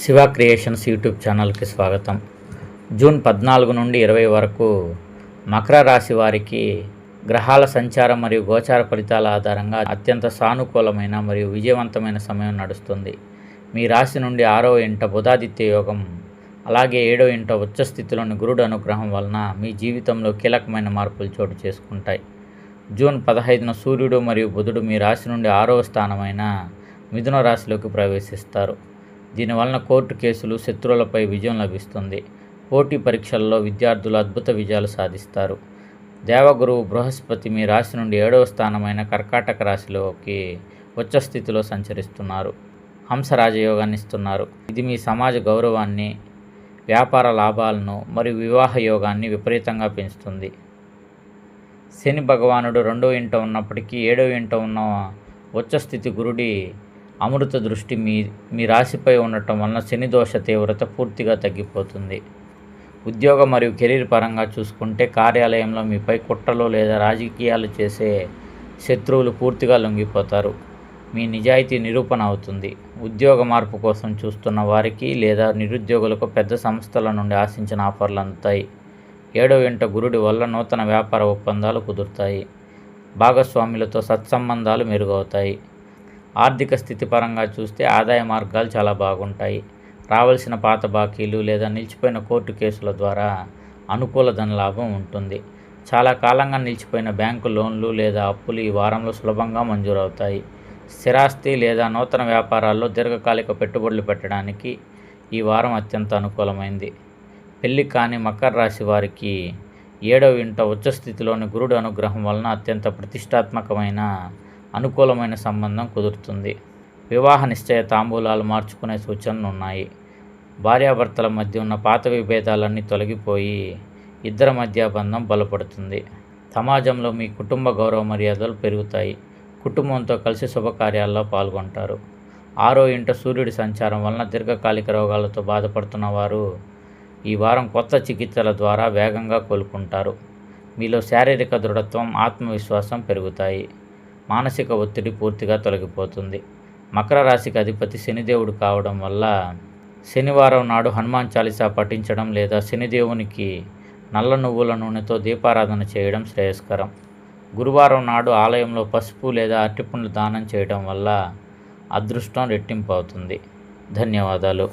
Shiva creations YouTube ఛానల్కి స్వాగతం. June 14 నుండి 20 వరకు మకర రాశి వారికి గ్రహాల సంచారం మరియు గోచార ఫలితాల ఆధారంగా అత్యంత సానుకూలమైన మరియు విజయవంతమైన సమయం నడుస్తుంది. మీ రాశి నుండి 6వ ఇంట బుధాదిత్య యోగం, అలాగే 7వ ఇంట ఉచ్చస్థితిలోని గురుడు అనుగ్రహం వలన మీ జీవితంలో కీలకమైన మార్పులు చోటు చేసుకుంటాయి. జూన్ 15న సూర్యుడు మరియు బుధుడు మీ రాశి నుండి 6వ స్థానమైన మిథున రాశిలోకి ప్రవేశిస్తారు. దీనివలన కోర్టు కేసులు, శత్రువులపై విజయం లభిస్తుంది. పోటీ పరీక్షల్లో విద్యార్థులు అద్భుత విజయాలు సాధిస్తారు. దేవగురువు బృహస్పతి మీ రాశి నుండి 7వ స్థానమైన కర్కాటక రాశిలోకి ఉచ్చస్థితిలో సంచరిస్తున్నారు. హంస రాజయోగాన్ని ఇస్తున్నారు. ఇది మీ సమాజ గౌరవాన్ని, వ్యాపార లాభాలను మరియు వివాహ యోగాన్ని విపరీతంగా పెంచుతుంది. శని భగవానుడు 2వ ఇంట ఉన్నప్పటికీ 7వ ఇంట ఉన్న ఉచ్చస్థితి గురుడి అమృత దృష్టి మీ రాశిపై ఉండటం వలన శని దోష తీవ్రత పూర్తిగా తగ్గిపోతుంది. ఉద్యోగం మరియు కెరీర్ పరంగా చూసుకుంటే కార్యాలయంలో మీపై కుట్రలు లేదా రాజకీయాలు చేసే శత్రువులు పూర్తిగా లొంగిపోతారు. మీ నిజాయితీ నిరూపణ అవుతుంది. ఉద్యోగ మార్పు కోసం చూస్తున్న వారికి లేదా నిరుద్యోగులకు పెద్ద సంస్థల నుండి ఆశించిన ఆఫర్లు అందుతాయి. 7వ ఇంట గురుడి వల్ల నూతన వ్యాపార ఒప్పందాలు కుదురుతాయి. భాగస్వాములతో సత్సంబంధాలు మెరుగవుతాయి. ఆర్థిక స్థితి పరంగా చూస్తే ఆదాయ మార్గాలు చాలా బాగుంటాయి. రావాల్సిన పాత బాకీలు లేదా నిలిచిపోయిన కోర్టు కేసుల ద్వారా అనుకూల ధనలాభం ఉంటుంది. చాలా కాలంగా నిలిచిపోయిన బ్యాంకు లోన్లు లేదా అప్పులు ఈ వారంలో సులభంగా మంజూరవుతాయి. స్థిరాస్తి లేదా నూతన వ్యాపారాల్లో దీర్ఘకాలిక పెట్టుబడులు పెట్టడానికి ఈ వారం అత్యంత అనుకూలమైంది. పెళ్లి కాని మకర రాశి వారికి 7వ ఇంట ఉచ్చస్థితిలోని గురుడు అనుగ్రహం వలన అత్యంత ప్రతిష్టాత్మకమైన అనుకూలమైన సంబంధం కుదురుతుంది. వివాహ నిశ్చయ తాంబూలాలు మార్చుకునే సూచనలు ఉన్నాయి. భార్యాభర్తల మధ్య ఉన్న పాత విభేదాలన్నీ తొలగిపోయి ఇద్దరి మధ్య బంధం బలపడుతుంది. సమాజంలో మీ కుటుంబ గౌరవ మర్యాదలు పెరుగుతాయి. కుటుంబంతో కలిసి శుభకార్యాల్లో పాల్గొంటారు. 6వ ఇంట సూర్యుడి సంచారం వలన దీర్ఘకాలిక రోగాలతో బాధపడుతున్న వారు ఈ వారం కొత్త చికిత్సల ద్వారా వేగంగా కోలుకుంటారు. మీలో శారీరక దృఢత్వం, ఆత్మవిశ్వాసం పెరుగుతాయి. మానసిక ఒత్తిడి పూర్తిగా తొలగిపోతుంది. మకర రాశికి అధిపతి శనిదేవుడు కావడం వల్ల శనివారం నాడు హనుమాన్ చాలీసా పఠించడం లేదా శనిదేవునికి నల్ల నువ్వుల నూనెతో దీపారాధన చేయడం శ్రేయస్కరం. గురువారం నాడు ఆలయంలో పసుపు లేదా అరటిపండ్లు దానం చేయడం వల్ల అదృష్టం రెట్టింపు అవుతుంది. ధన్యవాదాలు.